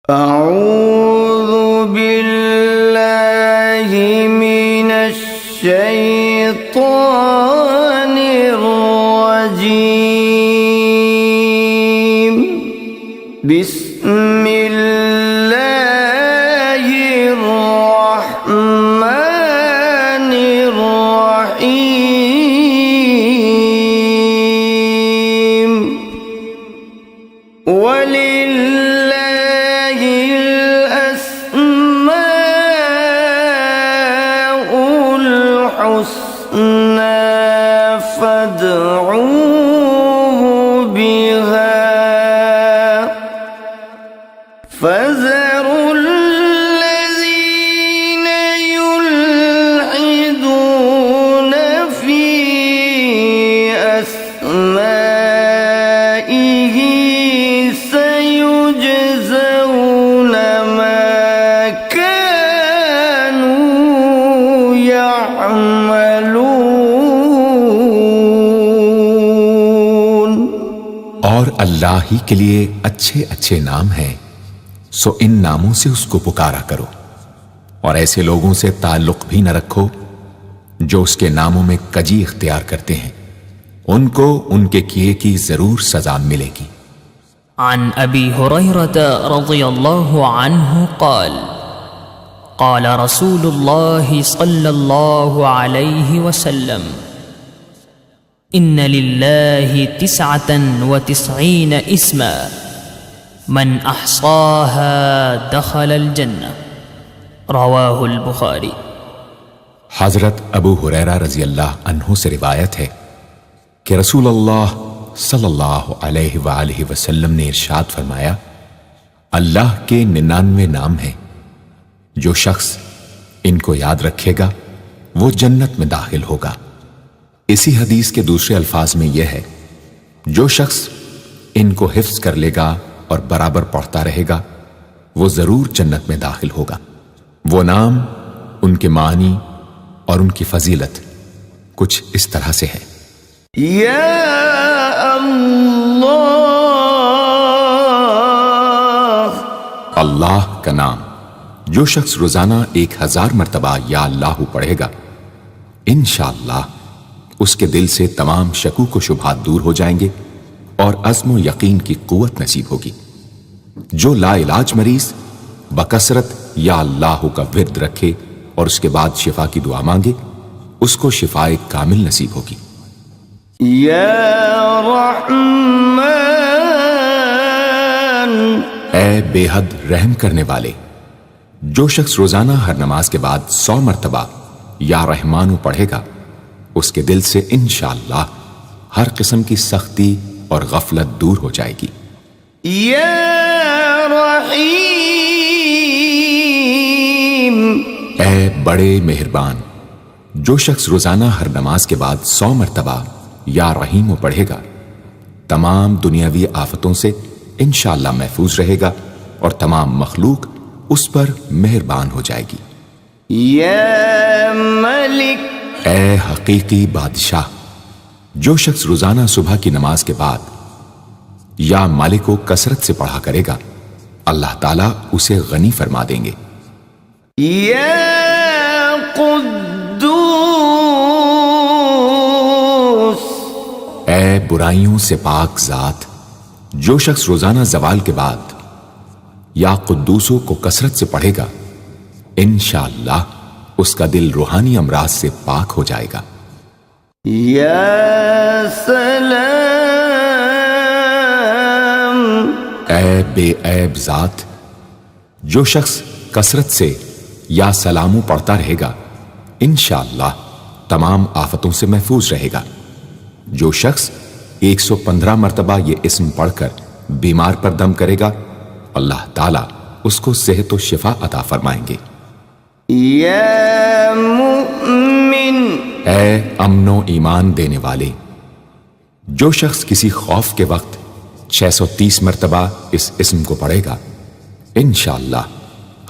اعوذ باللہ من الشیطان الرجیم بسم اللہ الرحمن الرحیم فادعوه بها فذروا الذين يلحدون في أسمائه سيجزون ما كانوا يعملون۔ اور اللہ ہی کے لیے اچھے اچھے نام ہیں، سو ان ناموں سے اس کو پکارا کرو، اور ایسے لوگوں سے تعلق بھی نہ رکھو جو اس کے ناموں میں کجی اختیار کرتے ہیں، ان کو ان کے کیے کی ضرور سزا ملے گی۔ عن ابی ہریرہ رضی اللہ عنہ قال قال رسول اللہ صلی اللہ علیہ وسلم ان للہ 99 اسما من احصاها دخل الجنہ، رواہ البخاری۔ حضرت ابو ہریرہ رضی اللہ عنہ سے روایت ہے کہ رسول اللہ صلی اللہ علیہ وآلہ وسلم نے ارشاد فرمایا، اللہ کے 99 نام ہیں، جو شخص ان کو یاد رکھے گا وہ جنت میں داخل ہوگا۔ اسی حدیث کے دوسرے الفاظ میں یہ ہے، جو شخص ان کو حفظ کر لے گا اور برابر پڑھتا رہے گا وہ ضرور جنت میں داخل ہوگا۔ وہ نام، ان کے معنی اور ان کی فضیلت کچھ اس طرح سے ہے۔ یا اللہ، اللہ کا نام جو شخص روزانہ 1000 مرتبہ یا اللہ پڑھے گا، انشاءاللہ اس کے دل سے تمام شکوک و شبہات دور ہو جائیں گے اور عزم و یقین کی قوت نصیب ہوگی۔ جو لا علاج مریض بکثرت یا اللہ کا ورد رکھے اور اس کے بعد شفا کی دعا مانگے، اس کو شفائے کامل نصیب ہوگی۔ یا رحمان، اے بے حد رحم کرنے والے، جو شخص روزانہ ہر نماز کے بعد 100 مرتبہ یا رحمانو پڑھے گا، اس کے دل سے انشاءاللہ ہر قسم کی سختی اور غفلت دور ہو جائے گی۔ یا رحیم، اے بڑے مہربان، جو شخص روزانہ ہر نماز کے بعد 100 مرتبہ یا رحیمو پڑھے گا، تمام دنیاوی آفتوں سے انشاءاللہ محفوظ رہے گا اور تمام مخلوق اس پر مہربان ہو جائے گی۔ یا ملک، اے حقیقی بادشاہ، جو شخص روزانہ صبح کی نماز کے بعد یا مالک کو کثرت سے پڑھا کرے گا، اللہ تعالیٰ اسے غنی فرما دیں گے۔ یا قدوس، اے برائیوں سے پاک ذات، جو شخص روزانہ زوال کے بعد یا قدوسوں کو کثرت سے پڑھے گا، انشاءاللہ اس کا دل روحانی امراض سے پاک ہو جائے گا۔ یا سلام، اے بے عیب ذات، جو شخص کثرت سے یا سلامو پڑھتا رہے گا، انشاءاللہ تمام آفتوں سے محفوظ رہے گا۔ جو شخص 115 مرتبہ یہ اسم پڑھ کر بیمار پر دم کرے گا، اللہ تعالیٰ اس کو صحت و شفا عطا فرمائیں گے۔ یا مؤمن، اے امن و ایمان دینے والے، جو شخص کسی خوف کے وقت 630 مرتبہ اس اسم کو پڑھے گا، انشاءاللہ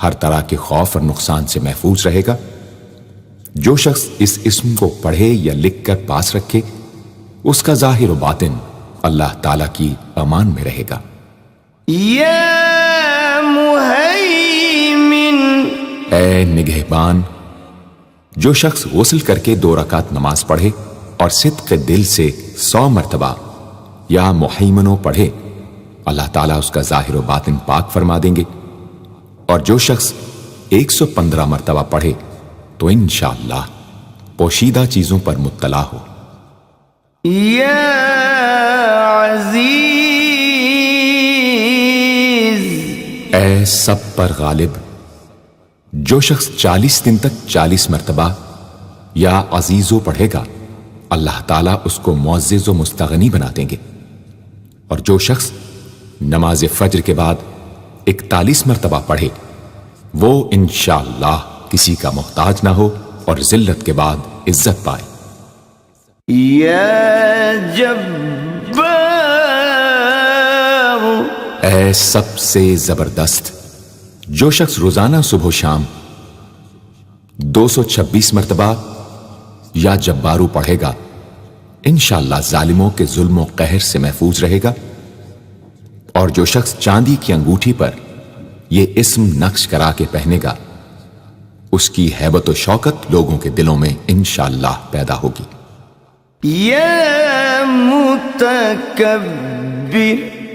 ہر طرح کے خوف اور نقصان سے محفوظ رہے گا۔ جو شخص اس اسم کو پڑھے یا لکھ کر پاس رکھے، اس کا ظاہر و باطن اللہ تعالیٰ کی امان میں رہے گا۔ یا مهيمن اے نگہبان، جو شخص غسل کر کے 2 رکعت نماز پڑھے اور صدق دل سے 100 مرتبہ یا محیمنوں پڑھے، اللہ تعالیٰ اس کا ظاہر و باطن پاک فرما دیں گے۔ اور جو شخص 115 مرتبہ پڑھے تو انشاءاللہ پوشیدہ چیزوں پر مطلع ہو۔ يا عزيز اے سب پر غالب، جو شخص 40 دن تک 40 مرتبہ یا عزیزو پڑھے گا، اللہ تعالیٰ اس کو معزز و مستغنی بنا دیں گے۔ اور جو شخص نماز فجر کے بعد 41 مرتبہ پڑھے، وہ انشاءاللہ کسی کا محتاج نہ ہو اور ذلت کے بعد عزت پائے۔ يا جبار اے سب سے زبردست، جو شخص روزانہ صبح و شام 226 مرتبہ یا جبارو پڑھے گا، انشاءاللہ ظالموں کے ظلم و قہر سے محفوظ رہے گا۔ اور جو شخص چاندی کی انگوٹھی پر یہ اسم نقش کرا کے پہنے گا، اس کی ہیبت و شوکت لوگوں کے دلوں میں انشاءاللہ پیدا ہوگی۔ يا متكبر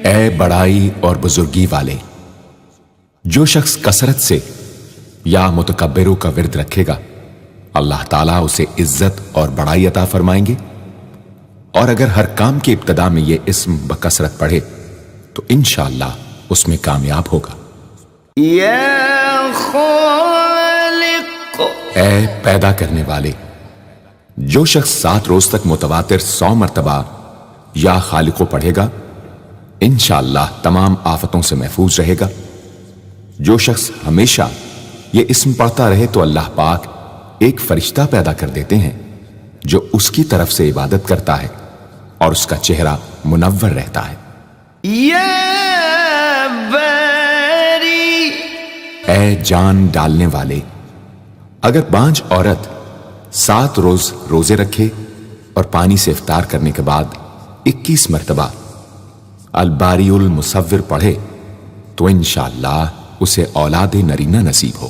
اے بڑائی اور بزرگی والے، جو شخص کثرت سے یا متکبروں کا ورد رکھے گا، اللہ تعالیٰ اسے عزت اور بڑائی عطا فرمائیں گے۔ اور اگر ہر کام کی ابتدا میں یہ اسم بکثرت پڑھے تو انشاءاللہ اس میں کامیاب ہوگا۔ يا خالق اے پیدا کرنے والے، جو شخص 7 روز تک متواتر 100 مرتبہ یا خالقو پڑھے گا، انشاءاللہ تمام آفتوں سے محفوظ رہے گا۔ جو شخص ہمیشہ یہ اسم پڑھتا رہے تو اللہ پاک ایک فرشتہ پیدا کر دیتے ہیں جو اس کی طرف سے عبادت کرتا ہے اور اس کا چہرہ منور رہتا ہے۔ يا باري اے جان ڈالنے والے، اگر بانج عورت 7 روز روزے رکھے اور پانی سے افطار کرنے کے بعد 21 مرتبہ الباری المصور پڑھے تو انشاءاللہ اسے اولاد نرینہ نصیب ہو۔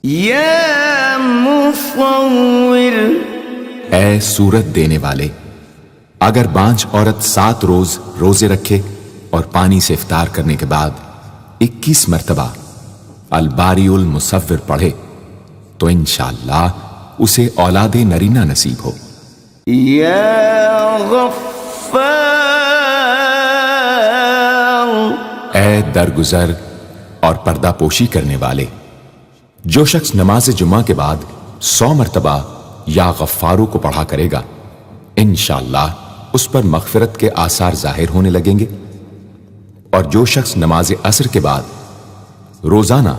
يا مصور اے صورت دینے والے، اگر بانج عورت 7 روز روزے رکھے اور پانی سے افطار کرنے کے بعد 21 مرتبہ الباری المصور پڑھے تو انشاءاللہ اسے اولاد نرینہ نصیب ہو۔ يا غفار اے درگزر اور پردہ پوشی کرنے والے، جو شخص نماز جمعہ کے بعد 100 مرتبہ یا غفارو کو پڑھا کرے گا، انشاءاللہ اس پر مغفرت کے آثار ظاہر ہونے لگیں گے۔ اور جو شخص نماز عصر کے بعد روزانہ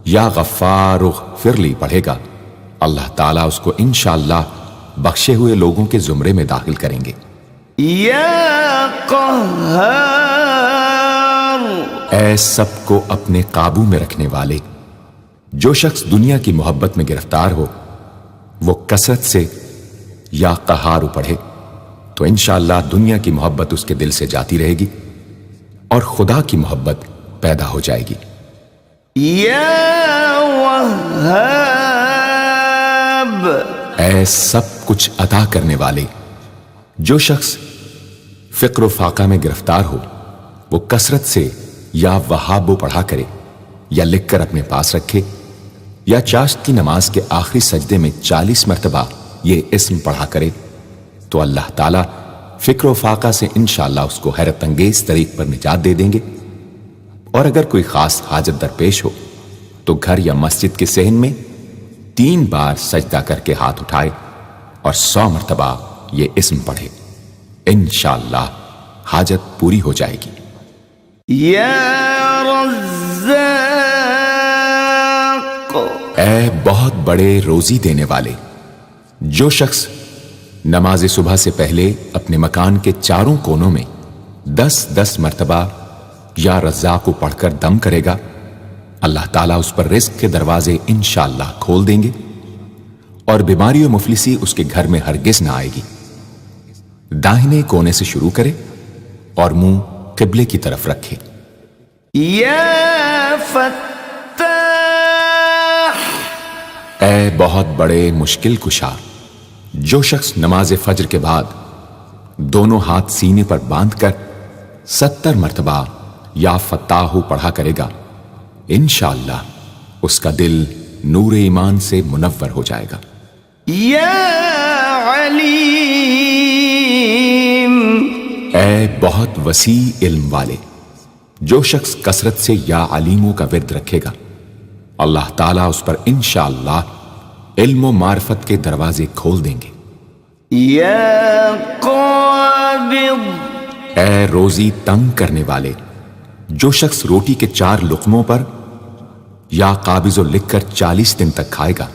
یا غفار اغفر لی پڑھے گا، اللہ تعالیٰ اس کو انشاءاللہ بخشے ہوئے لوگوں کے زمرے میں داخل کریں گے۔ يا قهار اے سب کو اپنے قابو میں رکھنے والے، جو شخص دنیا کی محبت میں گرفتار ہو وہ کثرت سے یا قہارو پڑھے تو انشاءاللہ دنیا کی محبت اس کے دل سے جاتی رہے گی اور خدا کی محبت پیدا ہو جائے گی۔ يا وهاب اے سب کچھ عطا کرنے والے، جو شخص فقر و فاقہ میں گرفتار ہو وہ کثرت سے یا وہابو پڑھا کرے یا لکھ کر اپنے پاس رکھے یا چاشت کی نماز کے آخری سجدے میں 40 مرتبہ یہ اسم پڑھا کرے تو اللہ تعالیٰ فکر و فاقہ سے انشاءاللہ اس کو حیرت انگیز طریق پر نجات دے دیں گے۔ اور اگر کوئی خاص حاجت درپیش ہو تو گھر یا مسجد کے صحن میں 3 بار سجدہ کر کے ہاتھ اٹھائے اور 100 مرتبہ یہ اسم پڑھے، انشاءاللہ حاجت پوری ہو جائے گی۔ يا رزاق اے بہت بڑے روزی دینے والے، جو شخص نماز صبح سے پہلے اپنے مکان کے چاروں کونوں میں 10-10 مرتبہ یا رزاق کو پڑھ کر دم کرے گا، اللہ تعالیٰ اس پر رزق کے دروازے انشاءاللہ کھول دیں گے اور بیماری و مفلسی اس کے گھر میں ہرگز نہ آئے گی۔ داہنے کونے سے شروع کرے اور منہ قبلے کی طرف رکھے۔ یا فتاح، اے بہت بڑے مشکل کشا، جو شخص نماز فجر کے بعد دونوں ہاتھ سینے پر باندھ کر 70 مرتبہ یا فتاح پڑھا کرے گا، انشاءاللہ اس کا دل نور ایمان سے منور ہو جائے گا۔ یا علیم، اے بہت وسیع علم والے، جو شخص کثرت سے یا علیموں کا ورد رکھے گا، اللہ تعالیٰ اس پر انشاءاللہ علم و معرفت کے دروازے کھول دیں گے۔ یا قابض، اے روزی تنگ کرنے والے، جو شخص روٹی کے 4 لقموں پر یا قابض و لکھ کر 40 دن تک کھائے گا،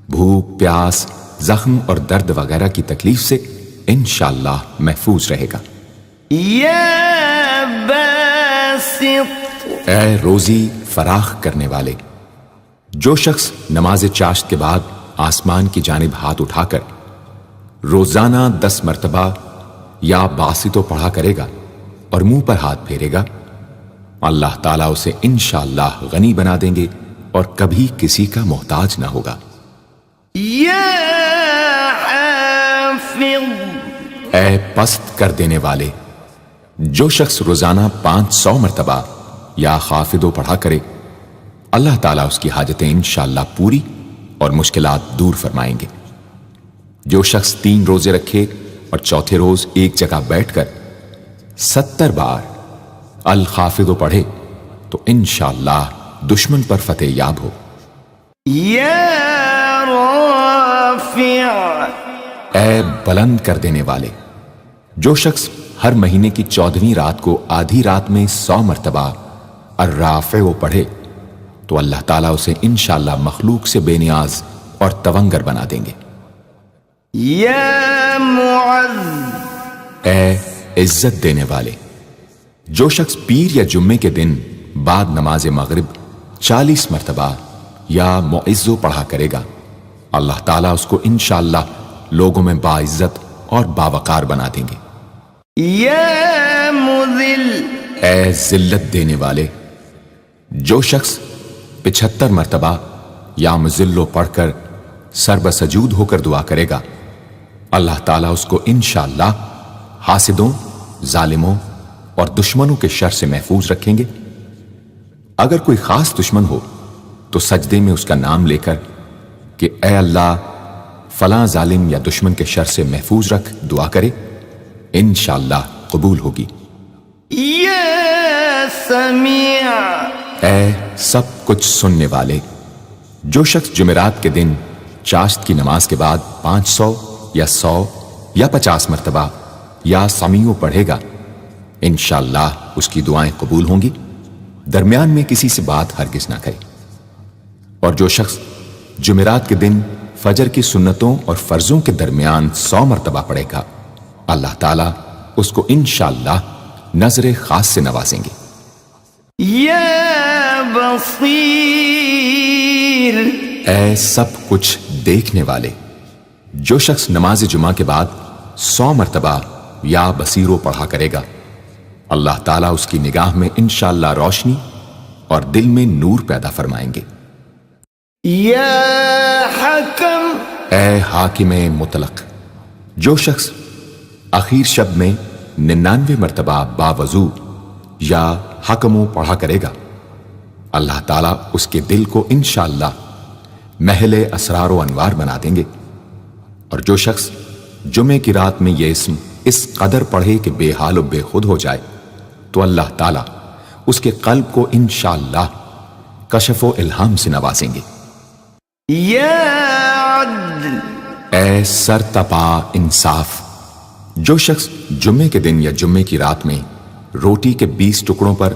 بھوک، پیاس، زخم اور درد وغیرہ کی تکلیف سے انشاءاللہ محفوظ رہے گا۔ یا باسط، اے روزی فراخ کرنے والے، جو شخص نماز چاشت کے بعد آسمان کی جانب ہاتھ اٹھا کر روزانہ 10 مرتبہ یا باسطو پڑھا کرے گا اور منہ پر ہاتھ پھیرے گا، اللہ تعالیٰ اسے انشاءاللہ غنی بنا دیں گے اور کبھی کسی کا محتاج نہ ہوگا۔ یا حافظ، اے پست کر دینے والے، جو شخص روزانہ 500 مرتبہ یا خافضو پڑھا کرے، اللہ تعالیٰ اس کی حاجتیں انشاءاللہ پوری اور مشکلات دور فرمائیں گے۔ جو شخص 3 روزے رکھے اور چوتھے روز ایک جگہ بیٹھ کر 70 بار الخافضو پڑھے تو انشاءاللہ دشمن پر فتح یاب ہو۔ یا رافع، اے بلند کر دینے والے، جو شخص ہر مہینے کی 14ویں رات کو آدھی رات میں 100 مرتبہ الرافع پڑھے تو اللہ تعالیٰ اسے انشاءاللہ مخلوق سے بے نیاز اور تونگر بنا دیں گے۔ یا معز، اے عزت دینے والے، جو شخص پیر یا جمعے کے دن بعد نماز مغرب 40 مرتبہ یا معزو پڑھا کرے گا، اللہ تعالیٰ اس کو انشاءاللہ لوگوں میں باعزت اور باوقار بنا دیں گے۔ یا مذل، اے ذلت دینے والے، جو شخص 75 مرتبہ یا مذلو پڑھ کر سر بسجود ہو کر دعا کرے گا، اللہ تعالیٰ اس کو انشاءاللہ حاسدوں، ظالموں اور دشمنوں کے شر سے محفوظ رکھیں گے۔ اگر کوئی خاص دشمن ہو تو سجدے میں اس کا نام لے کر کہ اے اللہ فلاں ظالم یا دشمن کے شر سے محفوظ رکھ دعا کرے، انشاءاللہ قبول ہوگی۔ یا سمیع، اے سب کچھ سننے والے، جو شخص جمعرات کے دن چاشت کی نماز کے بعد 500 یا 100 یا 50 مرتبہ یا سمیع پڑھے گا، انشاءاللہ اس کی دعائیں قبول ہوں گی، درمیان میں کسی سے بات ہرگز نہ کرے۔ اور جو شخص جمعرات کے دن فجر کی سنتوں اور فرضوں کے درمیان 100 مرتبہ پڑھے گا، اللہ تعالیٰ اس کو انشاءاللہ نظر خاص سے نوازیں گے۔ یا بصیر، اے سب کچھ دیکھنے والے، جو شخص نماز جمعہ کے بعد 100 مرتبہ یا بصیرو پڑھا کرے گا، اللہ تعالیٰ اس کی نگاہ میں انشاءاللہ روشنی اور دل میں نور پیدا فرمائیں گے۔ یا حکم، اے حاکم مطلق، جو شخص آخر شب میں 99 مرتبہ باوضو یا حکمو پڑھا کرے گا، اللہ تعالیٰ اس کے دل کو انشاءاللہ محل اسرار و انوار بنا دیں گے۔ اور جو شخص جمعے کی رات میں یہ اسم اس قدر پڑھے کہ بے حال و بے خود ہو جائے تو اللہ تعالیٰ اس کے قلب کو انشاءاللہ کشف و الہام سے نوازیں گے۔ یا عدل، اے سر تپا انصاف، جو شخص جمعے کے دن یا جمعے کی رات میں روٹی کے 20 ٹکڑوں پر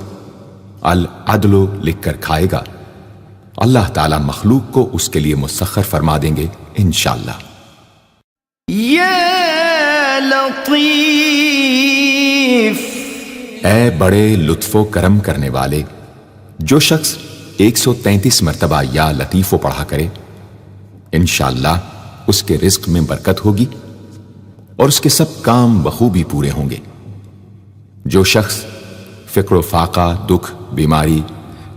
العدل لکھ کر کھائے گا، اللہ تعالیٰ مخلوق کو اس کے لیے مسخر فرما دیں گے انشاءاللہ۔ یا لطیف، اے بڑے لطف و کرم کرنے والے، جو شخص 133 مرتبہ یا لطیفو پڑھا کرے، انشاءاللہ اس کے رزق میں برکت ہوگی اور اس کے سب کام بخوبی پورے ہوں گے۔ جو شخص فقر و فاقہ، دکھ، بیماری،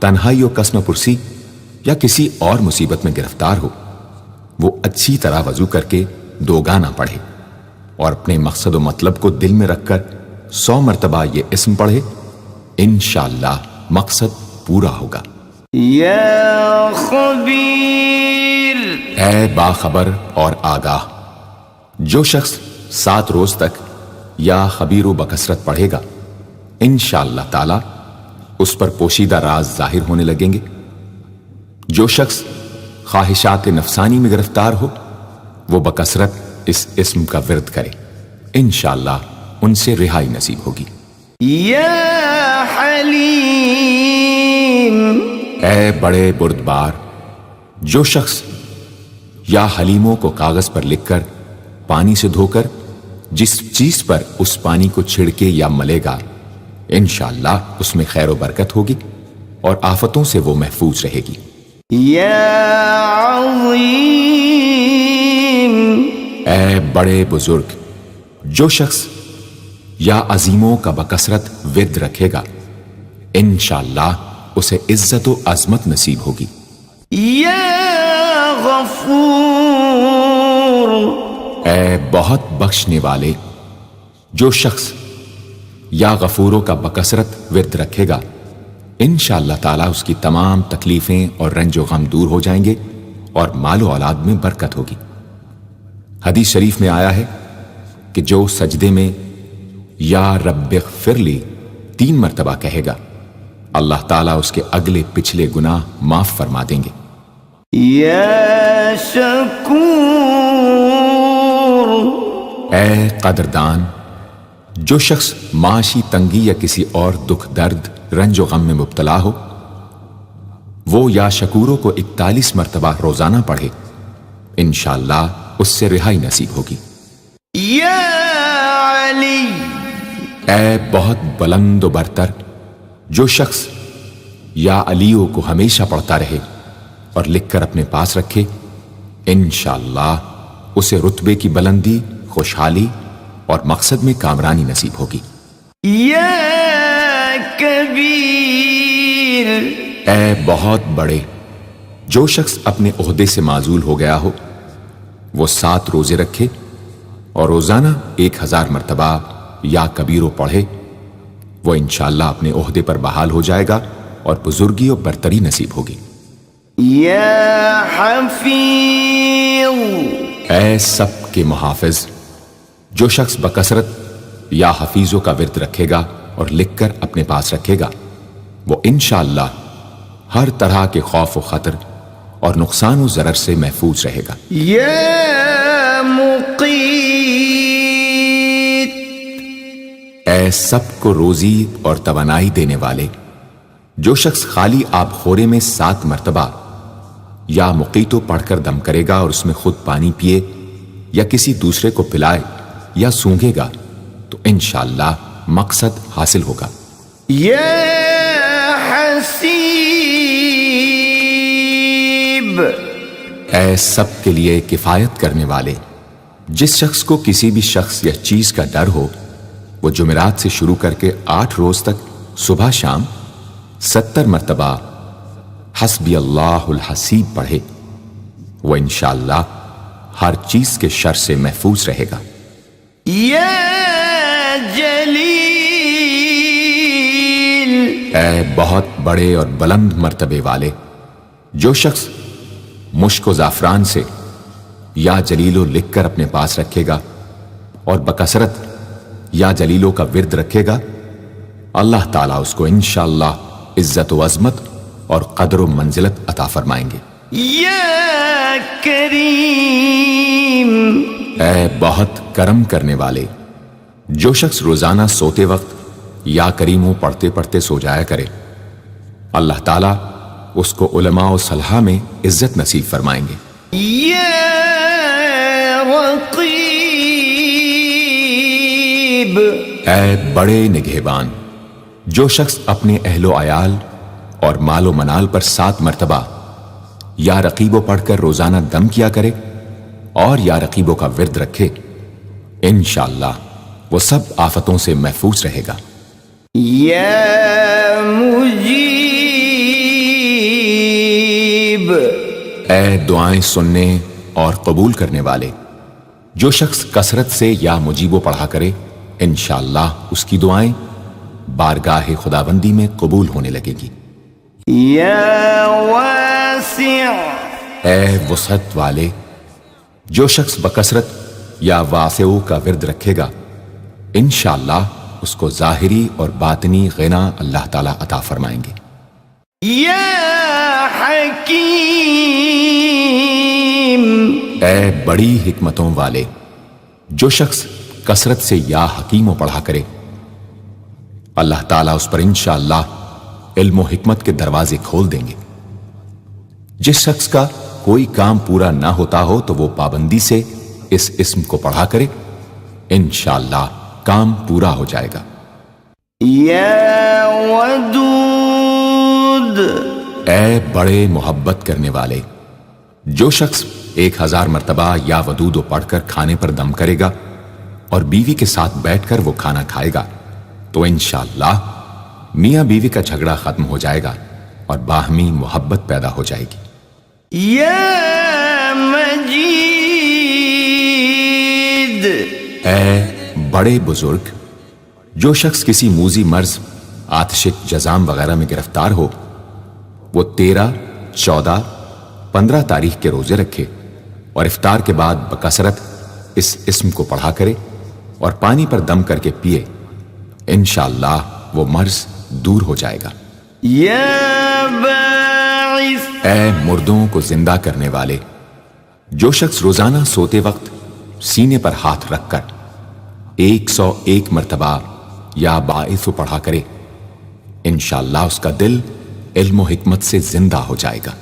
تنہائی و قسم پرسی یا کسی اور مصیبت میں گرفتار ہو، وہ اچھی طرح وضو کر کے 2 گانا پڑھے اور اپنے مقصد و مطلب کو دل میں رکھ کر 100 مرتبہ یہ اسم پڑھے، انشاءاللہ مقصد پورا ہوگا۔ یا خبیر، اے باخبر اور آگاہ، جو شخص 7 روز تک یا خبیر و بکثرت پڑھے گا، انشاءاللہ تعالی اس پر پوشیدہ راز ظاہر ہونے لگیں گے۔ جو شخص خواہشات نفسانی میں گرفتار ہو، وہ بکثرت اس اسم کا ورد کرے، انشاءاللہ ان سے رہائی نصیب ہوگی۔ یا حلیم، اے بڑے بردبار، جو شخص یا حلیموں کو کاغذ پر لکھ کر پانی سے دھو کر جس چیز پر اس پانی کو چھڑکے یا ملے گا، انشاءاللہ اس میں خیر و برکت ہوگی اور آفتوں سے وہ محفوظ رہے گی۔ یا عظیم، اے بڑے بزرگ، جو شخص یا عظیموں کا بکثرت ورد رکھے گا، انشاءاللہ اسے عزت و عظمت نصیب ہوگی۔ یا غفور، اے بہت بخشنے والے، جو شخص یا غفوروں کا بکثرت ورد رکھے گا، انشاءاللہ تعالیٰ اس کی تمام تکلیفیں اور رنج و غم دور ہو جائیں گے اور مال و اولاد میں برکت ہوگی۔ حدیث شریف میں آیا ہے کہ جو سجدے میں یا رب اغفر لی 3 مرتبہ کہے گا، اللہ تعالیٰ اس کے اگلے پچھلے گناہ معاف فرما دیں گے۔ یا شکور، اے قدردان، جو شخص معاشی تنگی یا کسی اور دکھ درد رنج و غم میں مبتلا ہو، وہ یا شکوروں کو 41 مرتبہ روزانہ پڑھے، انشاءاللہ اس سے رہائی نصیب ہوگی۔ یا علی، اے بہت بلند و برتر، جو شخص یا علیوں کو ہمیشہ پڑھتا رہے اور لکھ کر اپنے پاس رکھے، انشاءاللہ اسے رتبے کی بلندی، خوشحالی اور مقصد میں کامرانی نصیب ہوگی۔ یا کبیر، اے بہت بڑے، جو شخص اپنے عہدے سے معزول ہو گیا ہو، وہ 7 روزے رکھے اور روزانہ 1000 مرتبہ یا کبیرو پڑھے، وہ انشاءاللہ اپنے عہدے پر بحال ہو جائے گا اور بزرگی و برتری نصیب ہوگی۔ یا حفیظ، اے سب کے محافظ، جو شخص بکثرت یا حفیظوں کا ورد رکھے گا اور لکھ کر اپنے پاس رکھے گا، وہ انشاءاللہ ہر طرح کے خوف و خطر اور نقصان و ضرر سے محفوظ رہے گا۔ یا مقیت، اے سب کو روزی اور توانائی دینے والے، جو شخص خالی آب خورے میں 7 مرتبہ یا مقیتو پڑھ کر دم کرے گا اور اس میں خود پانی پیے یا کسی دوسرے کو پلائے یا سونگے گا، تو انشاءاللہ مقصد حاصل ہوگا۔ یا حسیب، اے سب کے لیے کفایت کرنے والے، جس شخص کو کسی بھی شخص یا چیز کا ڈر ہو، وہ جمعرات سے شروع کر کے 8 روز تک صبح شام 70 مرتبہ حسبی اللہ الحسیب پڑھے، وہ انشاءاللہ ہر چیز کے شر سے محفوظ رہے گا۔ یا جلیل، اے بہت بڑے اور بلند مرتبے والے، جو شخص مشک و زعفران سے یا جلیلو لکھ کر اپنے پاس رکھے گا اور بکثرت یا جلیلوں کا ورد رکھے گا، اللہ تعالیٰ اس کو انشاءاللہ عزت و عظمت اور قدر و منزلت عطا فرمائیں گے۔ یا کریم، اے بہت کرم کرنے والے، جو شخص روزانہ سوتے وقت یا کریموں پڑھتے پڑھتے سو جایا کرے، اللہ تعالیٰ اس کو علماء و صلحاء میں عزت نصیب فرمائیں گے۔ یا رقیب، اے بڑے نگہبان، جو شخص اپنے اہل و عیال اور مال و منال پر 7 مرتبہ یا رقیبو پڑھ کر روزانہ دم کیا کرے اور یا رقیبوں کا ورد رکھے، انشاءاللہ وہ سب آفتوں سے محفوظ رہے گا۔ یا مجیب، اے دعائیں سننے اور قبول کرنے والے، جو شخص کثرت سے یا مجیبو پڑھا کرے انشاءاللہ اس کی دعائیں بارگاہ خداوندی میں قبول ہونے لگے گی۔ یا واسع، اے وسعت والے، جو شخص بکثرت یا واسعو کا ورد رکھے گا انشاءاللہ اس کو ظاہری اور باطنی غنا اللہ تعالیٰ عطا فرمائیں گے۔ یا حکیم، اے بڑی حکمتوں والے، جو شخص کثرت سے یا حکیموں پڑھا کرے اللہ تعالیٰ اس پر انشاءاللہ علم و حکمت کے دروازے کھول دیں گے۔ جس شخص کا کوئی کام پورا نہ ہوتا ہو تو وہ پابندی سے اس اسم کو پڑھا کرے انشاءاللہ کام پورا ہو جائے گا۔ یا ودود، اے بڑے محبت کرنے والے، جو شخص 1000 مرتبہ یا ودود پڑھ کر کھانے پر دم کرے گا اور بیوی کے ساتھ بیٹھ کر وہ کھانا کھائے گا تو انشاءاللہ میاں بیوی کا جھگڑا ختم ہو جائے گا اور باہمی محبت پیدا ہو جائے گی۔ یا مجید، اے بڑے بزرگ، جو شخص کسی موذی مرض، آتشک، جزام وغیرہ میں گرفتار ہو وہ 13، 14، 15 تاریخ کے روزے رکھے اور افطار کے بعد بکثرت اس اسم کو پڑھا کرے اور پانی پر دم کر کے پیے انشاءاللہ وہ مرض دور ہو جائے گا۔ یا باعث، اے مردوں کو زندہ کرنے والے، جو شخص روزانہ سوتے وقت سینے پر ہاتھ رکھ کر 101 مرتبہ یا باعث پڑھا کرے انشاءاللہ اس کا دل علم و حکمت سے زندہ ہو جائے گا۔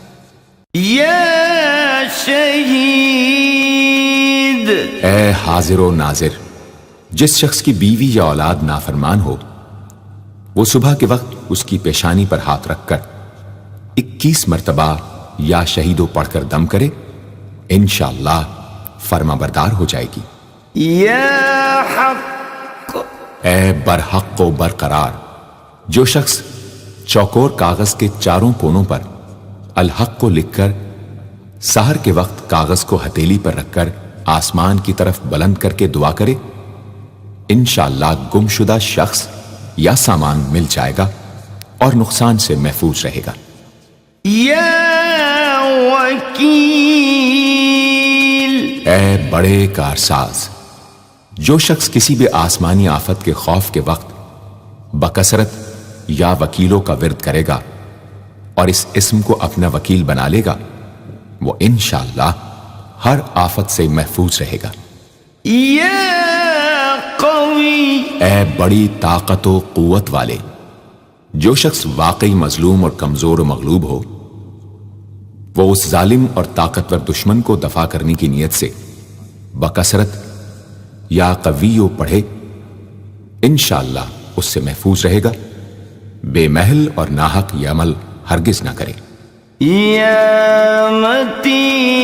یا شہید، اے حاضر و ناظر، جس شخص کی بیوی یا اولاد نافرمان ہو وہ صبح کے وقت اس کی پیشانی پر ہاتھ رکھ کر 21 مرتبہ یا شہیدو پڑھ کر دم کرے انشاءاللہ فرما بردار ہو جائے گی۔ یا حق، اے برحق و برقرار، جو شخص چوکور کاغذ کے چاروں کونوں پر الحق کو لکھ کر سحر کے وقت کاغذ کو ہتھیلی پر رکھ کر آسمان کی طرف بلند کر کے دعا کرے انشاءاللہ گمشدہ شخص یا سامان مل جائے گا اور نقصان سے محفوظ رہے گا۔ یا وکیل، اے بڑے کارساز، جو شخص کسی بھی آسمانی آفت کے خوف کے وقت بکثرت یا وکیلوں کا ورد کرے گا اور اس اسم کو اپنا وکیل بنا لے گا وہ انشاءاللہ ہر آفت سے محفوظ رہے گا۔ یا قوی، اے بڑی طاقت و قوت والے، جو شخص واقعی مظلوم اور کمزور و مغلوب ہو وہ اس ظالم اور طاقتور دشمن کو دفاع کرنے کی نیت سے بکثرت یا قویو پڑھے انشاءاللہ اس سے محفوظ رہے گا، بے محل اور ناحق یہ عمل ہرگز نہ کرے۔ یا متین،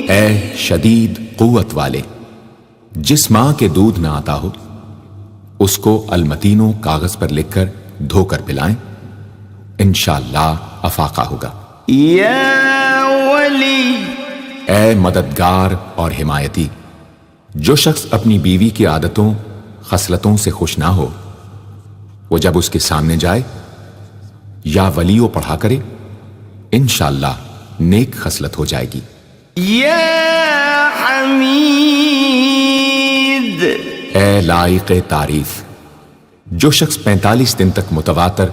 اے شدید قوت والے، جس ماں کے دودھ نہ آتا ہو اس کو المتینوں کاغذ پر لکھ کر دھو کر پلائیں انشاءاللہ افاقہ ہوگا۔ یا ولی، اے مددگار اور حمایتی، جو شخص اپنی بیوی کی عادتوں خصلتوں سے خوش نہ ہو وہ جب اس کے سامنے جائے یا ولیو پڑھا کرے انشاءاللہ نیک خصلت ہو جائے گی۔ یا حمید، اے لائق تعریف، جو شخص 45 دن تک متواتر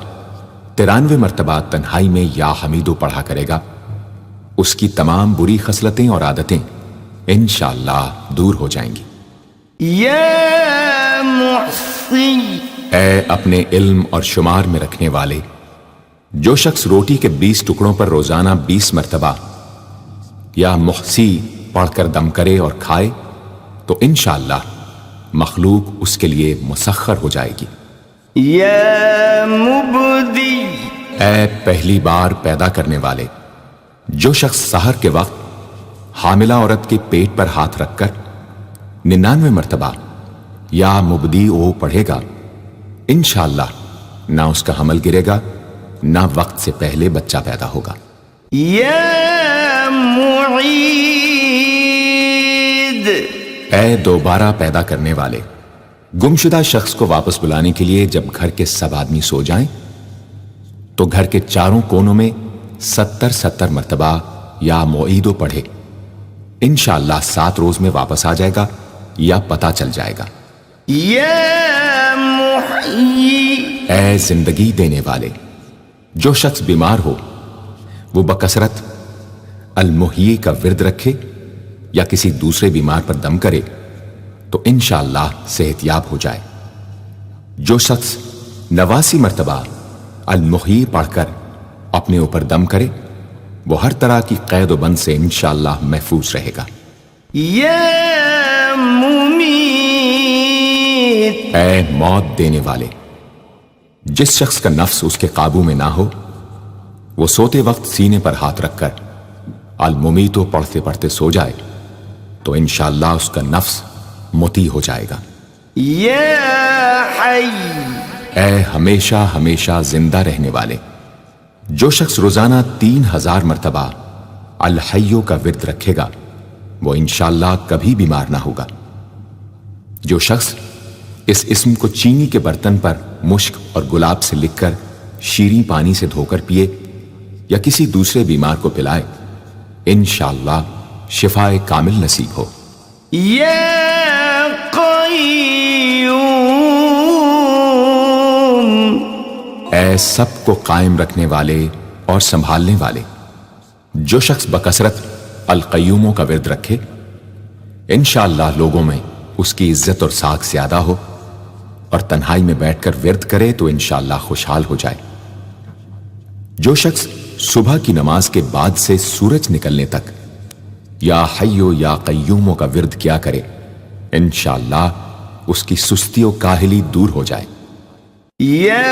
93 مرتبہ تنہائی میں یا حمیدو پڑھا کرے گا اس کی تمام بری خصلتیں اور عادتیں انشاءاللہ دور ہو جائیں گی۔ یا محصی، اے اپنے علم اور شمار میں رکھنے والے، جو شخص روٹی کے 20 ٹکڑوں پر روزانہ 20 مرتبہ یا محصی پڑھ کر دم کرے اور کھائے تو انشاءاللہ مخلوق اس کے لیے مسخر ہو جائے گی۔ یا مبدی، اے پہلی بار پیدا کرنے والے، جو شخص سحر کے وقت حاملہ عورت کے پیٹ پر ہاتھ رکھ کر 99 مرتبہ یا مبدی او پڑھے گا انشاءاللہ نہ اس کا حمل گرے گا نہ وقت سے پہلے بچہ پیدا ہوگا۔ یا معید، اے دوبارہ پیدا کرنے والے، گمشدہ شخص کو واپس بلانے کے لیے جب گھر کے سب آدمی سو جائیں تو گھر کے چاروں کونوں میں 70 مرتبہ یا معیدو پڑھے، انشاءاللہ 7 روز میں واپس آ جائے گا یا پتہ چل جائے گا۔ یا محیی، اے زندگی دینے والے، جو شخص بیمار ہو وہ بکثرت المحیی کا ورد رکھے یا کسی دوسرے بیمار پر دم کرے تو انشاءاللہ صحت یاب ہو جائے۔ جو شخص 89 مرتبہ المحیی پڑھ کر اپنے اوپر دم کرے وہ ہر طرح کی قید و بند سے انشاءاللہ محفوظ رہے گا۔ یا ممیت، اے موت دینے والے، جس شخص کا نفس اس کے قابو میں نہ ہو وہ سوتے وقت سینے پر ہاتھ رکھ کر الممیتو پڑھتے پڑھتے سو جائے تو انشاءاللہ اس کا نفس مطیع ہو جائے گا۔ یا حی، اے ہمیشہ ہمیشہ زندہ رہنے والے، جو شخص روزانہ 3000 مرتبہ الحیو کا ورد رکھے گا وہ انشاءاللہ کبھی بیمار نہ ہوگا۔ جو شخص اس اسم کو چینی کے برتن پر مشک اور گلاب سے لکھ کر شیریں پانی سے دھو کر پیے یا کسی دوسرے بیمار کو پلائے انشاءاللہ شفائے کامل نصیب ہو۔ یا قیوم، اے سب کو قائم رکھنے والے اور سنبھالنے والے، جو شخص بکثرت القیوموں کا ورد رکھے انشاءاللہ لوگوں میں اس کی عزت اور ساکھ زیادہ ہو، اور تنہائی میں بیٹھ کر ورد کرے تو انشاءاللہ خوشحال ہو جائے۔ جو شخص صبح کی نماز کے بعد سے سورج نکلنے تک یا حیو یا قیوموں کا ورد کیا کرے انشاءاللہ اس کی سستی و کاہلی دور ہو جائے۔ یا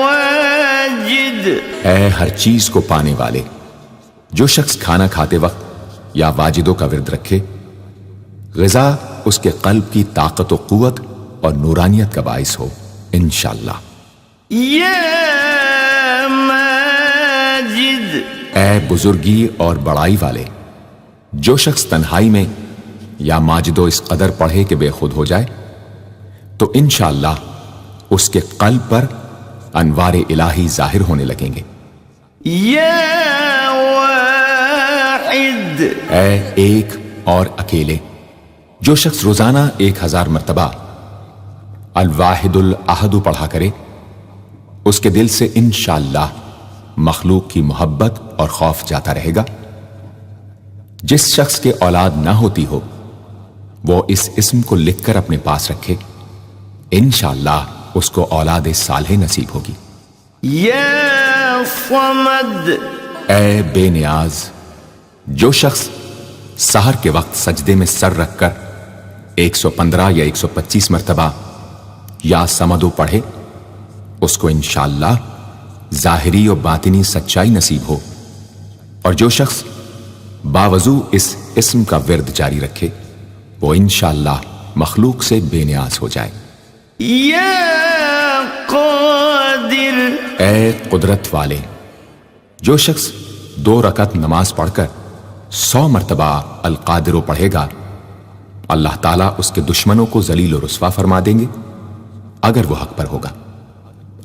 واجد، اے ہر چیز کو پانے والے، جو شخص کھانا کھاتے وقت یا واجدوں کا ورد رکھے غذا اس کے قلب کی طاقت و قوت اور نورانیت کا باعث ہو انشاءاللہ۔ یا ماجد، اے بزرگی اور بڑائی والے، جو شخص تنہائی میں یا ماجدو اس قدر پڑھے کہ بے خود ہو جائے تو انشاءاللہ اس کے قلب پر انوار الہی ظاہر ہونے لگیں گے۔ یا واحد، اے ایک اور اکیلے، جو شخص روزانہ 1000 مرتبہ الواحد الاحد پڑھا کرے اس کے دل سے انشاءاللہ مخلوق کی محبت اور خوف جاتا رہے گا۔ جس شخص کے اولاد نہ ہوتی ہو وہ اس اسم کو لکھ کر اپنے پاس رکھے انشاءاللہ اس کو اولاد صالح نصیب ہوگی۔ یا صمد، اے بے نیاز، جو شخص سحر کے وقت سجدے میں سر رکھ کر 115 یا 125 مرتبہ یا سمدو پڑھے اس کو انشاءاللہ ظاہری و باطنی سچائی نصیب ہو، اور جو شخص باوضو اس اسم کا ورد جاری رکھے وہ انشاءاللہ مخلوق سے بے نیاز ہو جائے۔ یا قادر، اے قدرت والے، جو شخص 2 رکعت نماز پڑھ کر 100 مرتبہ القادر پڑھے گا اللہ تعالیٰ اس کے دشمنوں کو ذلیل و رسوا فرما دیں گے اگر وہ حق پر ہوگا۔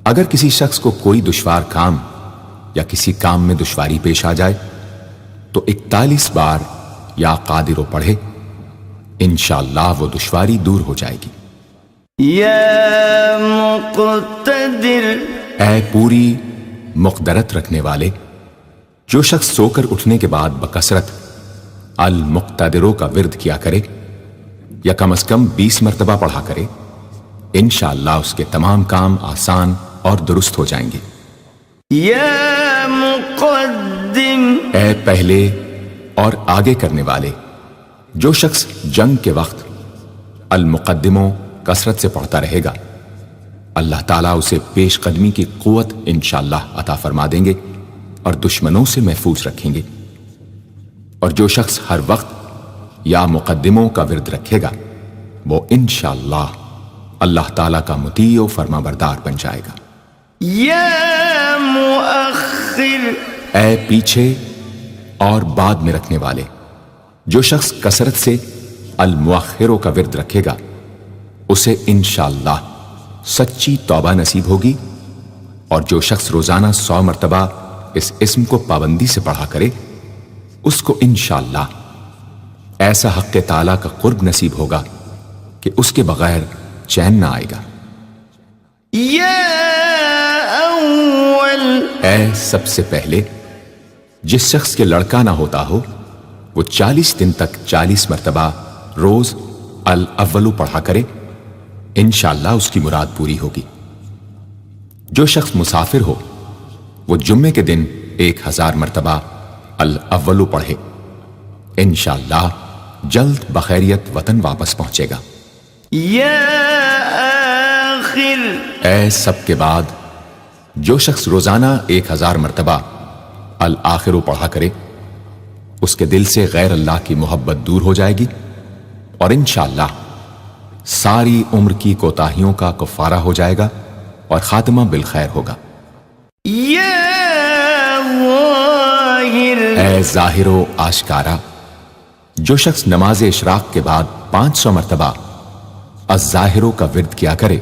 اگر کسی شخص کو کوئی دشوار کام یا کسی کام میں دشواری پیش آ جائے تو 41 بار یا قادر پڑھے انشاءاللہ وہ دشواری دور ہو جائے گی۔ یا مقتدر، اے پوری مقدرت رکھنے والے، جو شخص سو کر اٹھنے کے بعد بکثرت المقتدروں کا ورد کیا کرے یا کم از کم 20 مرتبہ پڑھا کرے انشاءاللہ اس کے تمام کام آسان اور درست ہو جائیں گے۔ یا مقدم، اے پہلے اور آگے کرنے والے، جو شخص جنگ کے وقت المقدموں کثرت سے پڑھتا رہے گا اللہ تعالیٰ اسے پیش قدمی کی قوت انشاءاللہ عطا فرما دیں گے اور دشمنوں سے محفوظ رکھیں گے۔ اور جو شخص ہر وقت یا مقدموں کا ورد رکھے گا وہ انشاءاللہ اللہ تعالیٰ کا مطیع و فرما بردار بن جائے گا۔ یا مؤخر، اے پیچھے اور بعد میں رکھنے والے، جو شخص کثرت سے المؤخروں کا ورد رکھے گا اسے انشاءاللہ سچی توبہ نصیب ہوگی، اور جو شخص روزانہ 100 مرتبہ اس اسم کو پابندی سے پڑھا کرے اس کو انشاءاللہ ایسا حق تعالیٰ کا قرب نصیب ہوگا کہ اس کے بغیر چین نہ آئے گا۔ یا اول، اے سب سے پہلے جس شخص کے لڑکا نہ ہوتا ہو وہ 40 دن تک 40 مرتبہ روز الاولو پڑھا کرے، انشاءاللہ اس کی مراد پوری ہوگی۔ جو شخص مسافر ہو وہ جمعے کے دن 1000 مرتبہ الاولو پڑھے، انشاءاللہ جلد بخیریت وطن واپس پہنچے گا۔ یا آخر، اے سب کے بعد جو شخص روزانہ 1000 مرتبہ الآخرو پڑھا کرے اس کے دل سے غیر اللہ کی محبت دور ہو جائے گی، اور انشاءاللہ ساری عمر کی کوتاہیوں کا کفارہ ہو جائے گا اور خاتمہ بالخیر ہوگا۔ یا ظاہر، اے ظاہر و آشکارا، جو شخص نماز اشراق کے بعد 500 مرتبہ الظاہرو کا ورد کیا کرے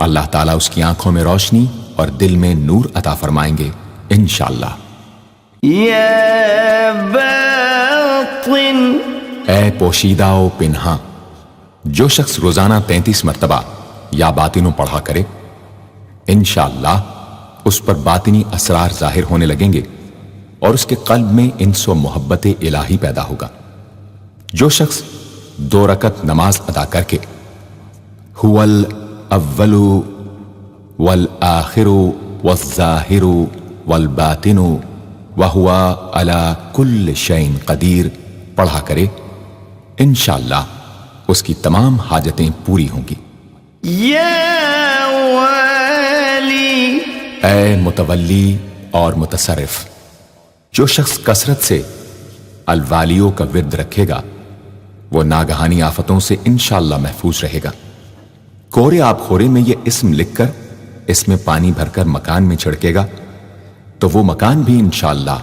اللہ تعالیٰ اس کی آنکھوں میں روشنی اور دل میں نور عطا فرمائیں گے انشاءاللہ۔ یا باطن، اے پوشیدہ و پنہاں، جو شخص روزانہ 33 مرتبہ یا باطنوں پڑھا کرے انشاءاللہ اس پر باطنی اسرار ظاہر ہونے لگیں گے اور اس کے قلب میں انس و محبت الہی پیدا ہوگا۔ جو شخص 2 رکعت نماز ادا کر کے هو الاول والآخر والظاہر والباطن وهو على كل شيء قدیر پڑھا کرے انشاءاللہ اس کی تمام حاجتیں پوری ہوں گی۔ یا والی، اے متولی اور متصرف، جو شخص کثرت سے الوالیوں کا ورد رکھے گا وہ ناگہانی آفتوں سے انشاءاللہ محفوظ رہے گا۔ کورے آب خورے میں یہ اسم لکھ کر اس میں پانی بھر کر مکان میں چھڑکے گا تو وہ مکان بھی انشاءاللہ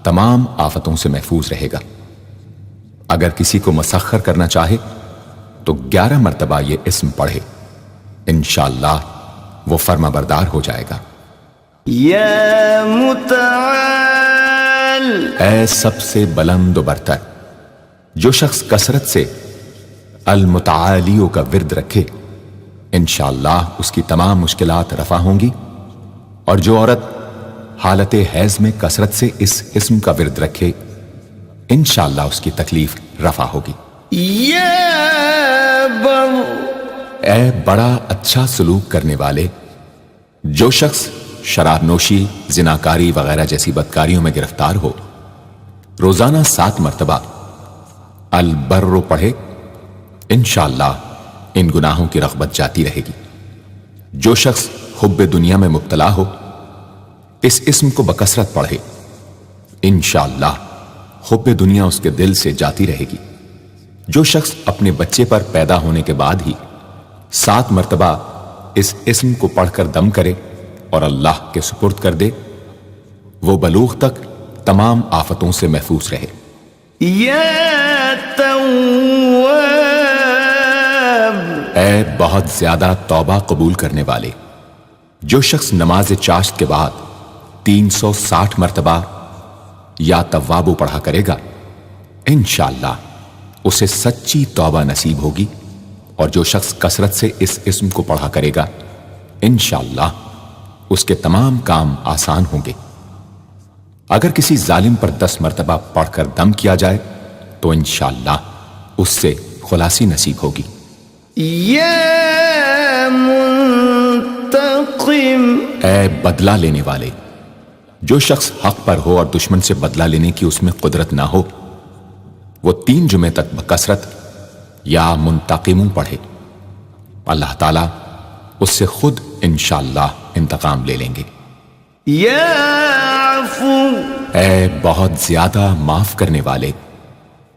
تمام آفتوں سے محفوظ رہے گا۔ اگر کسی کو مسخر کرنا چاہے تو 11 مرتبہ یہ اسم پڑھے، انشاءاللہ وہ فرما بردار ہو جائے گا۔ یا متعال، اے سب سے بلند و برتر، جو شخص کثرت سے المتعالیوں کا ورد رکھے انشاءاللہ اس کی تمام مشکلات رفع ہوں گی، اور جو عورت حالت حیض میں کثرت سے اس اسم کا ورد رکھے انشاءاللہ اس کی تکلیف رفع ہوگی۔ یا بر، اے بڑا اچھا سلوک کرنے والے، جو شخص شراب نوشی، زناکاری وغیرہ جیسی بدکاریوں میں گرفتار ہو روزانہ 7 مرتبہ البر پڑھے انشاءاللہ ان گناہوں کی رغبت جاتی رہے گی۔ جو شخص حب دنیا میں مبتلا ہو اس اسم کو بکثرت پڑھے انشاءاللہ حب دنیا اس کے دل سے جاتی رہے گی۔ جو شخص اپنے بچے پر پیدا ہونے کے بعد ہی 7 مرتبہ اس اسم کو پڑھ کر دم کرے اور اللہ کے سپرد کر دے وہ بلوغ تک تمام آفتوں سے محفوظ رہے۔ یا تواب، اے بہت زیادہ توبہ قبول کرنے والے، جو شخص نماز چاشت کے بعد 360 مرتبہ یا توابو پڑھا کرے گا انشاءاللہ اسے سچی توبہ نصیب ہوگی، اور جو شخص کثرت سے اس اسم کو پڑھا کرے گا انشاءاللہ اس کے تمام کام آسان ہوں گے۔ اگر کسی ظالم پر 10 مرتبہ پڑھ کر دم کیا جائے تو انشاءاللہ اس سے خلاصی نصیب ہوگی۔ یا منتقم، اے بدلہ لینے والے، جو شخص حق پر ہو اور دشمن سے بدلہ لینے کی اس میں قدرت نہ ہو وہ 3 جمعے تک بکثرت یا منتقموں پڑھے، اللہ تعالیٰ اس سے خود انشاءاللہ انتقام لے لیں گے۔ یا عفو، اے بہت زیادہ معاف کرنے والے،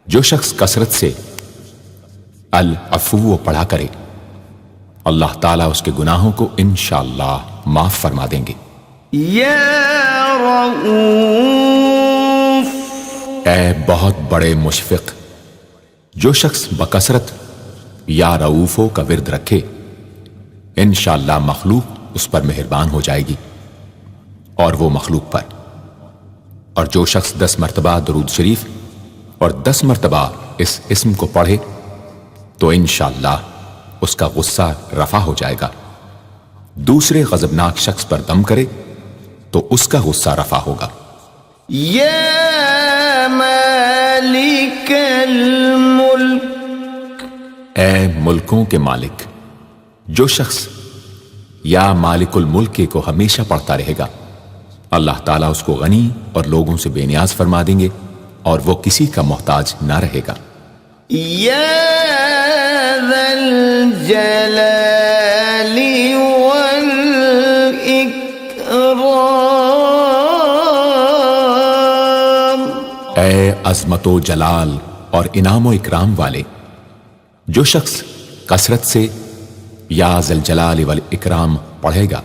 جو شخص کثرت سے العفو پڑھا کرے اللہ تعالیٰ اس کے گناہوں کو انشاءاللہ معاف فرما دیں گے۔ یا رؤوف، اے بہت بڑے مشفق، جو شخص بکثرت یا رؤوفو کا ورد رکھے انشاءاللہ مخلوق اس پر مہربان ہو جائے گی، اور وہ مخلوق پر۔ اور جو شخص 10 مرتبہ درود شریف اور 10 مرتبہ اس اسم کو پڑھے تو انشاءاللہ اس کا غصہ رفع ہو جائے گا۔ دوسرے غضبناک شخص پر دم کرے تو اس کا غصہ رفع ہوگا۔ یا مالک الملک، اے ملکوں کے مالک، جو شخص یا مالک الملک کو ہمیشہ پڑھتا رہے گا اللہ تعالیٰ اس کو غنی اور لوگوں سے بے نیاز فرما دیں گے اور وہ کسی کا محتاج نہ رہے گا۔ یا ذا الجلال والاکرام، اے عظمت و جلال اور انعام و اکرام والے، جو شخص کثرت سے یا ذا الجلال والاکرام پڑھے گا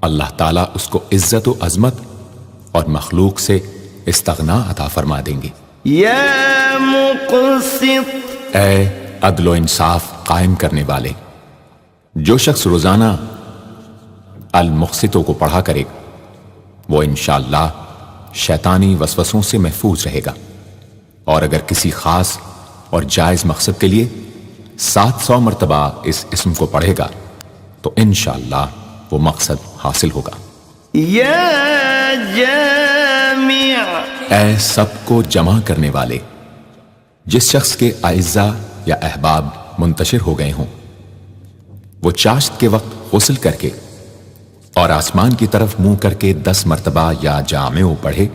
اللہ تعالیٰ اس کو عزت و عظمت اور مخلوق سے استغنا عطا فرما دیں گے۔ یا مقسط، اے عدل و انصاف قائم کرنے والے، جو شخص روزانہ المقسطوں کو پڑھا کرے وہ انشاءاللہ شیطانی وسوسوں سے محفوظ رہے گا، اور اگر کسی خاص اور جائز مقصد کے لیے 700 مرتبہ اس اسم کو پڑھے گا تو انشاءاللہ وہ مقصد حاصل ہوگا۔ یا جامع، اے سب کو جمع کرنے والے، جس شخص کے اعزا یا احباب منتشر ہو گئے ہوں وہ چاشت کے وقت غسل کر کے اور آسمان کی طرف منہ کر کے 10 مرتبہ یا جامع پڑھے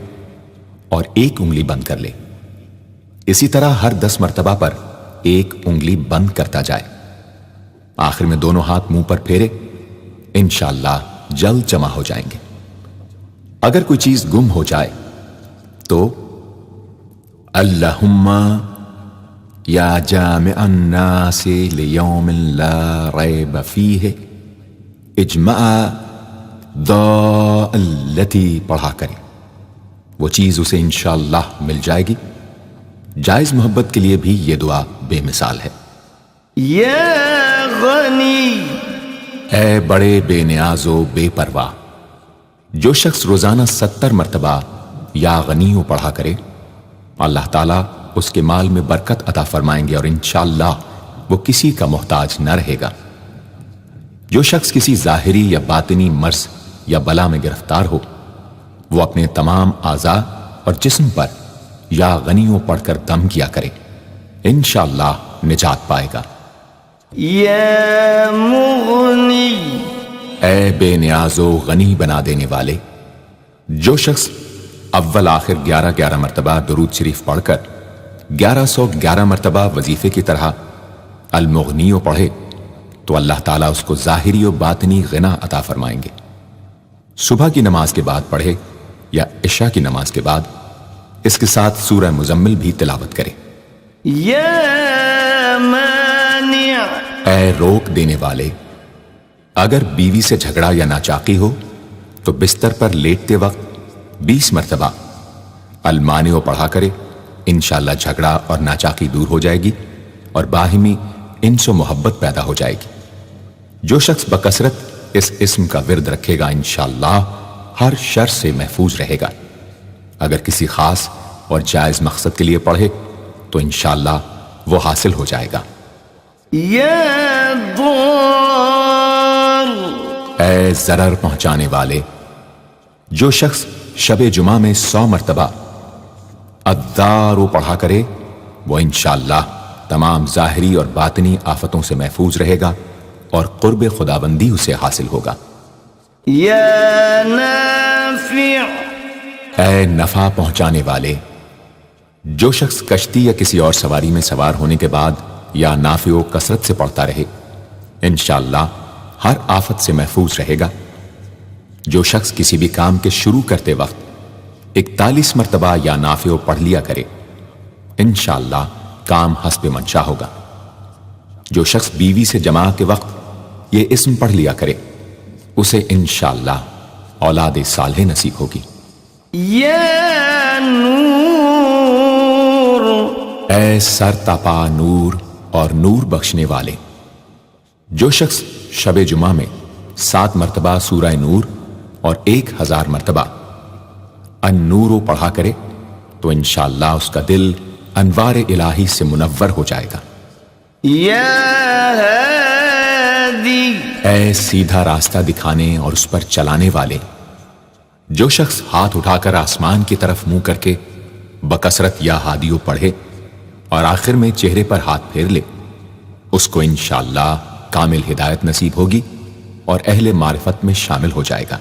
اور ایک انگلی بند کر لے۔ اسی طرح ہر 10 مرتبہ پر ایک انگلی بند کرتا جائے، آخر میں دونوں ہاتھ منہ پر پھیرے، انشاءاللہ جلد جمع ہو جائیں گے۔ اگر کوئی چیز گم ہو جائے تو اللہم یا جامع الناس لیوم لا ریب فیہ اجمع التی پڑھا کرے، وہ چیز اسے انشاءاللہ مل جائے گی۔ جائز محبت کے لیے بھی یہ دعا بے مثال ہے۔ یا غنی، اے بڑے بے نیاز و بے پرواہ، جو شخص روزانہ 70 مرتبہ یا غنیوں پڑھا کرے اللہ تعالیٰ اس کے مال میں برکت عطا فرمائیں گے اور انشاءاللہ وہ کسی کا محتاج نہ رہے گا۔ جو شخص کسی ظاہری یا باطنی مرض یا بلا میں گرفتار ہو وہ اپنے تمام اعضاء اور جسم پر یا غنیوں پڑھ کر دم کیا کرے، انشاءاللہ نجات پائے گا۔ یا مغنی، اے بے نیاز و غنی بنا دینے والے، جو شخص اول آخر 11 مرتبہ درود شریف پڑھ کر 1111 مرتبہ وظیفے کی طرح المغنیوں پڑھے تو اللہ تعالیٰ اس کو ظاہری و باطنی غنا عطا فرمائیں گے۔ صبح کی نماز کے بعد پڑھے یا عشاء کی نماز کے بعد اس کے ساتھ سورہ مزمل بھی تلاوت کرے۔ یا مانع، اے روک دینے والے، اگر بیوی سے جھگڑا یا ناچاقی ہو تو بستر پر لیٹتے وقت 20 مرتبہ المانع پڑھا کرے، انشاءاللہ جھگڑا اور ناچاقی دور ہو جائے گی اور باہمی انس و محبت پیدا ہو جائے گی۔ جو شخص بکثرت اس اسم کا ورد رکھے گا انشاءاللہ ہر شر سے محفوظ رہے گا۔ اگر کسی خاص اور جائز مقصد کے لیے پڑھے تو انشاءاللہ وہ حاصل ہو جائے گا۔ یا ضار، اے ضرر پہنچانے والے، جو شخص شب جمعہ میں 100 مرتبہ الدار پڑھا کرے وہ انشاءاللہ تمام ظاہری اور باطنی آفتوں سے محفوظ رہے گا اور قرب خداوندی اسے حاصل ہوگا۔ یا نافع، اے نفع پہنچانے والے، جو شخص کشتی یا کسی اور سواری میں سوار ہونے کے بعد یا نافع و کثرت سے پڑھتا رہے انشاءاللہ ہر آفت سے محفوظ رہے گا۔ جو شخص کسی بھی کام کے شروع کرتے وقت 41 مرتبہ یا نافع پڑھ لیا کرے انشاءاللہ کام حسب منشا ہوگا۔ جو شخص بیوی سے جماع کے وقت یہ اسم پڑھ لیا کرے، اسے انشاءاللہ اولاد صالح نصیب ہوگی۔ یا نور، اے سر تپا نور اور نور بخشنے والے، جو شخص شب جمعہ میں 7 مرتبہ سورہ نور اور 1000 مرتبہ النور پڑھا کرے تو انشاءاللہ اس کا دل انوار الہی سے منور ہو جائے گا۔ یا ہادی، اے سیدھا راستہ دکھانے اور اس پر چلانے والے، جو شخص ہاتھ اٹھا کر آسمان کی طرف منہ کر کے بکثرت یا ہادیو پڑھے اور آخر میں چہرے پر ہاتھ پھیر لے، اس کو انشاءاللہ کامل ہدایت نصیب ہوگی اور اہل معرفت میں شامل ہو جائے گا۔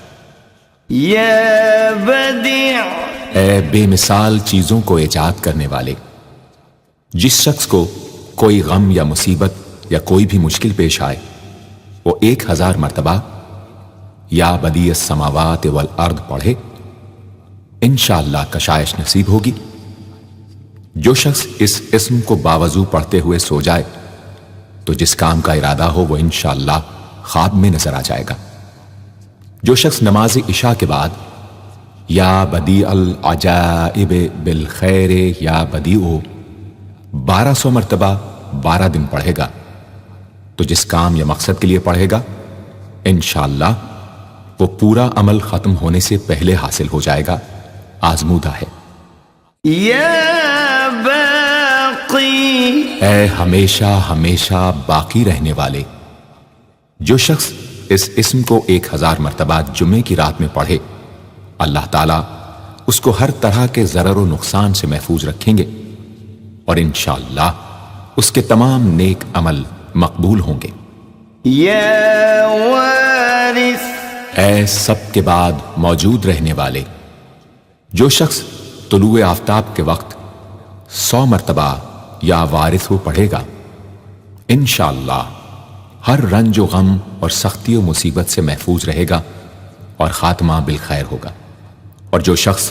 یا بدیع، اے بے مثال چیزوں کو ایجاد کرنے والے، جس شخص کو کوئی غم یا مصیبت یا کوئی بھی مشکل پیش آئے وہ 1000 مرتبہ یا بدیع السماوات والارض پڑھے، انشاءاللہ کشائش نصیب ہوگی۔ جو شخص اس اسم کو باوضو پڑھتے ہوئے سو جائے تو جس کام کا ارادہ ہو وہ انشاءاللہ خواب میں نظر آ جائے گا۔ جو شخص نماز عشاء کے بعد یا بدیع العجائب بالخیر یا بدیع 1200 مرتبہ 12 دن پڑھے گا تو جس کام یا مقصد کے لیے پڑھے گا انشاءاللہ وہ پورا عمل ختم ہونے سے پہلے حاصل ہو جائے گا، آزمودہ ہے۔ یا باقی، اے ہمیشہ ہمیشہ باقی رہنے والے، جو شخص اس اسم کو 1000 مرتبہ جمعے کی رات میں پڑھے اللہ تعالیٰ اس کو ہر طرح کے ضرر و نقصان سے محفوظ رکھیں گے اور انشاءاللہ اس کے تمام نیک عمل مقبول ہوں گے۔ یا وارث، اے سب کے بعد موجود رہنے والے، جو شخص طلوع آفتاب کے وقت 100 مرتبہ یا وارث ہو پڑھے گا انشاءاللہ ہر رنج و غم اور سختی و مصیبت سے محفوظ رہے گا اور خاتمہ بالخیر ہوگا۔ اور جو شخص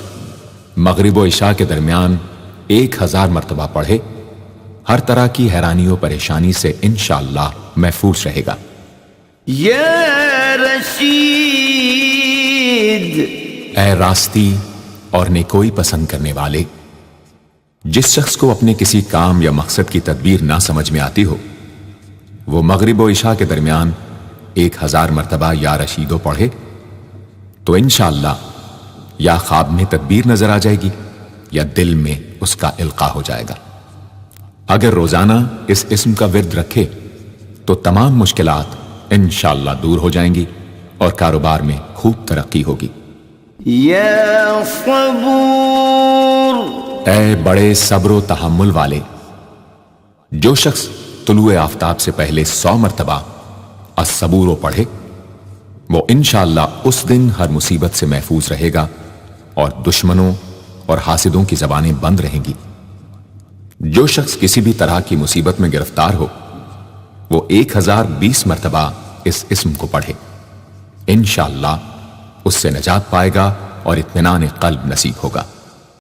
مغرب و عشاء کے درمیان 1000 مرتبہ پڑھے ہر طرح کی حیرانی و پریشانی سے انشاءاللہ محفوظ رہے گا۔ یا رشید، اے راستی اور نیکوئی پسند کرنے والے، جس شخص کو اپنے کسی کام یا مقصد کی تدبیر نہ سمجھ میں آتی ہو وہ مغرب و عشاء کے درمیان 1000 مرتبہ یا رشیدو پڑھے تو انشاءاللہ یا خواب میں تدبیر نظر آ جائے گی یا دل میں اس کا القاء ہو جائے گا۔ اگر روزانہ اس اسم کا ورد رکھے تو تمام مشکلات انشاءاللہ دور ہو جائیں گی اور کاروبار میں خوب ترقی ہوگی۔ یا صبور، اے بڑے صبر و تحمل والے، جو شخص طلوع آفتاب سے پہلے 100 مرتبہ الصبور پڑھے وہ انشاءاللہ اس دن ہر مصیبت سے محفوظ رہے گا اور دشمنوں اور حاسدوں کی زبانیں بند رہیں گی۔ جو شخص کسی بھی طرح کی مصیبت میں گرفتار ہو وہ 1020 مرتبہ اس اسم کو پڑھے، انشاءاللہ اس سے نجات پائے گا اور اطمینان قلب نصیب ہوگا۔